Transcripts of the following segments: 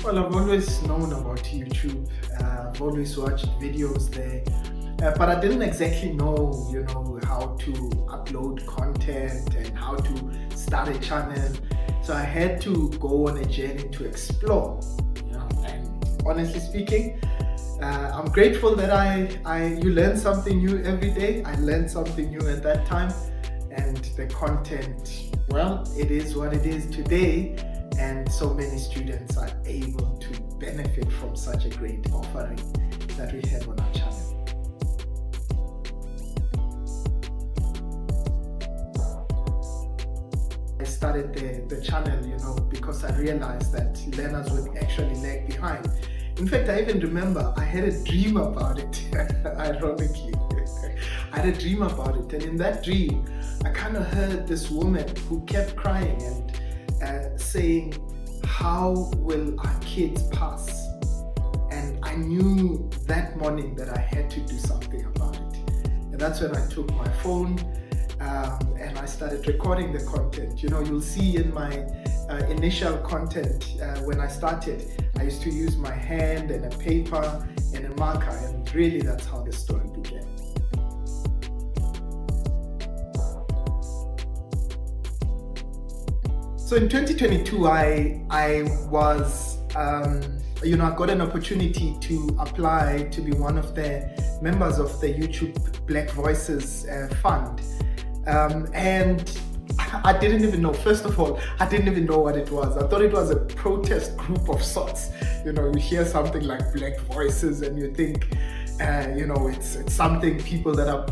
Well, I've always known about YouTube. I've always watched videos there, but I didn't exactly know, how to upload content and how to start a channel. So I had to go on a journey to explore. And honestly speaking, I'm grateful that you learn something new every day. I learned something new at that time, and the content, well, it is what it is today. And so many students are able to benefit from such a great offering that we have on our channel. I started the channel, because I realized that learners would actually lag behind. In fact, I even remember I had a dream about it, ironically. I had a dream about it, and in that dream, I kind of heard this woman who kept crying and saying, how will our kids pass? And I knew that morning that I had to do something about it. And that's when I took my phone and I started recording the content. You'll see in my initial content when I started, I used to use my hand and a paper and a marker, and really that's how the story began. So in 2022, I was, I got an opportunity to apply to be one of the members of the YouTube Black Voices Fund. And I didn't even know, first of all, I didn't even know what it was. I thought it was a protest group of sorts. You hear something like Black Voices and you think, it's something people that are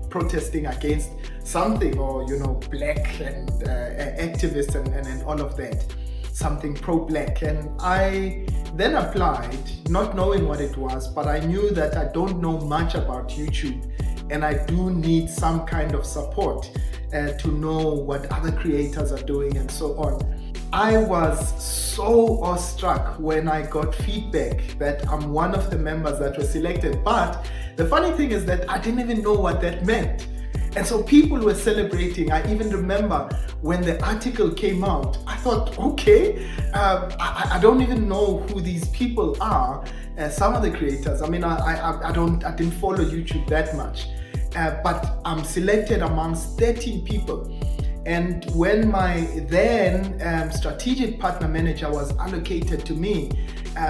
protesting against something, or black and activists and all of that, something pro-black. And I then applied not knowing what it was, but I knew that I don't know much about YouTube and I do need some kind of support to know what other creators are doing and so on. I was so awestruck when I got feedback that I'm one of the members that were selected, but the funny thing is that I didn't even know what that meant. And so people were celebrating. I even remember when the article came out, I thought, okay, I don't even know who these people are. Some of the creators, I didn't follow YouTube that much, but I'm selected amongst 13 people. And when my then strategic partner manager was allocated to me,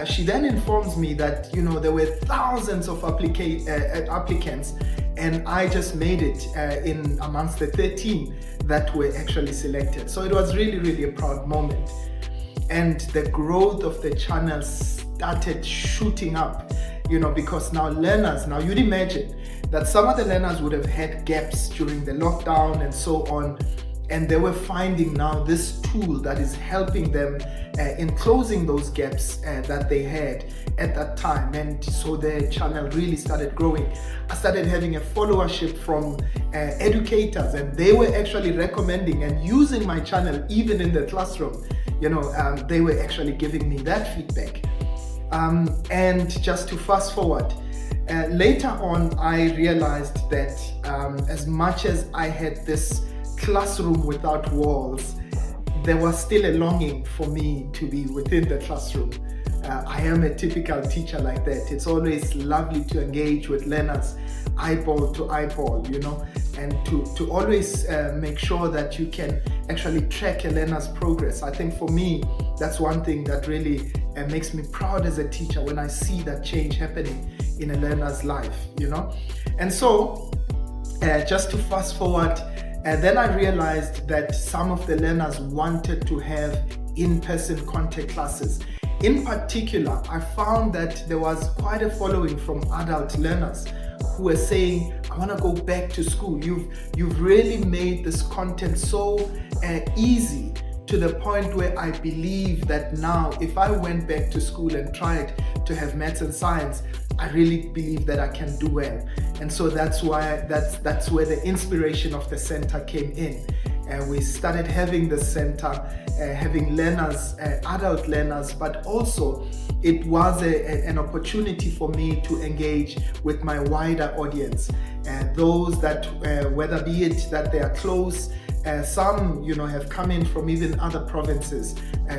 she then informs me that there were thousands of applicants, and I just made it in amongst the 13 that were actually selected. So it was really, really a proud moment. And the growth of the channel started shooting up, because now you'd imagine that some of the learners would have had gaps during the lockdown and so on. And they were finding now this tool that is helping them in closing those gaps that they had at that time. And so the channel really started growing. I started having a followership from educators, and they were actually recommending and using my channel even in the classroom. They were actually giving me that feedback. And just to fast forward, later on, I realized that as much as I had this classroom without walls, there was still a longing for me to be within the classroom. I am a typical teacher like that. It's always lovely to engage with learners eyeball to eyeball, and to always make sure that you can actually track a learner's progress. I think for me, that's one thing that really makes me proud as a teacher when I see that change happening in a learner's life, And so, just to fast forward, and then I realized that some of the learners wanted to have in-person contact classes. In particular, I found that there was quite a following from adult learners who were saying, I want to go back to school. You've really made this content so easy, to the point where I believe that now if I went back to school and tried to have maths and science, I really believe that I can do well. And so that's where the inspiration of the center came in. We started having the center, having learners, adult learners, but also it was an opportunity for me to engage with my wider audience. Those that, whether be it that they are close Some, have come in from even other provinces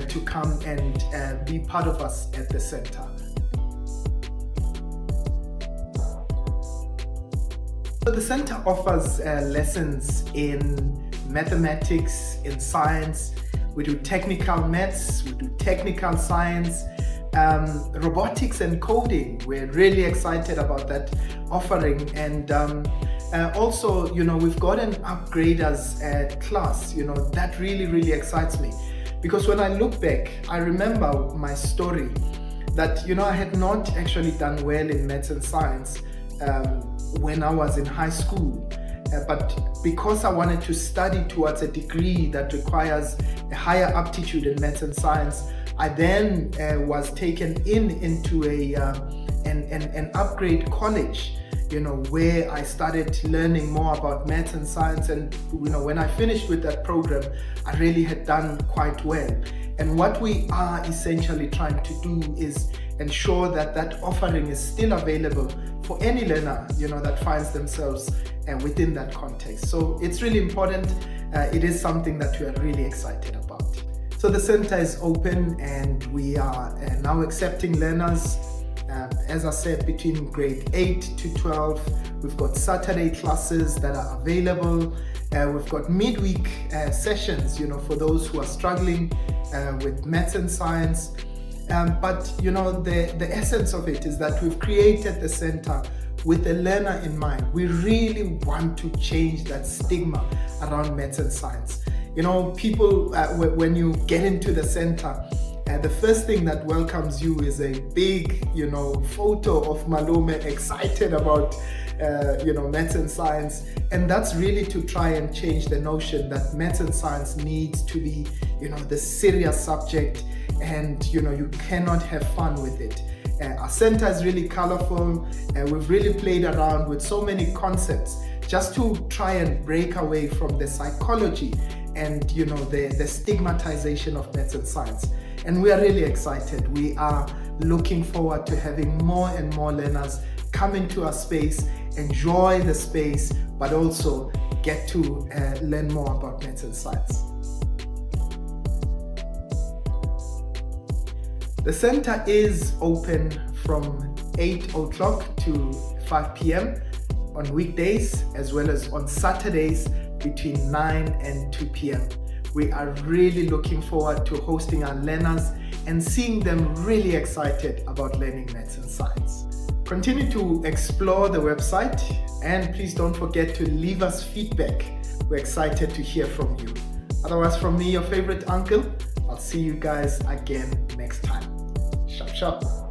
to come and be part of us at the center. So the center offers lessons in mathematics, in science. We do technical maths, we do technical science, robotics and coding. We're really excited about that offering. And also, we've got an upgraders class, that really excites me. Because when I look back, I remember my story that, I had not actually done well in maths and science when I was in high school. But because I wanted to study towards a degree that requires a higher aptitude in maths and science, I then was taken into an upgrade college, where I started learning more about maths and science. And when I finished with that program, I really had done quite well. And what we are essentially trying to do is ensure that that offering is still available for any learner, that finds themselves within that context. So it's really important. It is something that we are really excited about. So the center is open and we are now accepting learners. As I said, between grade 8 to 12, we've got Saturday classes that are available. We've got midweek sessions, for those who are struggling with maths and science. But the essence of it is that we've created the center with the learner in mind. We really want to change that stigma around maths and science. People, when you get into the center, the first thing that welcomes you is a big, photo of Malume excited about, maths and science. And that's really to try and change the notion that maths and science needs to be, the serious subject, and, you cannot have fun with it. Our center is really colorful, and we've really played around with so many concepts just to try and break away from the psychology and, the stigmatization of maths and science. And we are really excited. We are looking forward to having more and more learners come into our space, enjoy the space, but also get to learn more about maths and science. The center is open from 8 o'clock to 5 p.m. on weekdays, as well as on Saturdays between 9 and 2 p.m. We are really looking forward to hosting our learners and seeing them really excited about learning maths and science. Continue to explore the website, and please don't forget to leave us feedback. We're excited to hear from you. Otherwise, from me, your favorite uncle, I'll see you guys again next time. Shop, shop.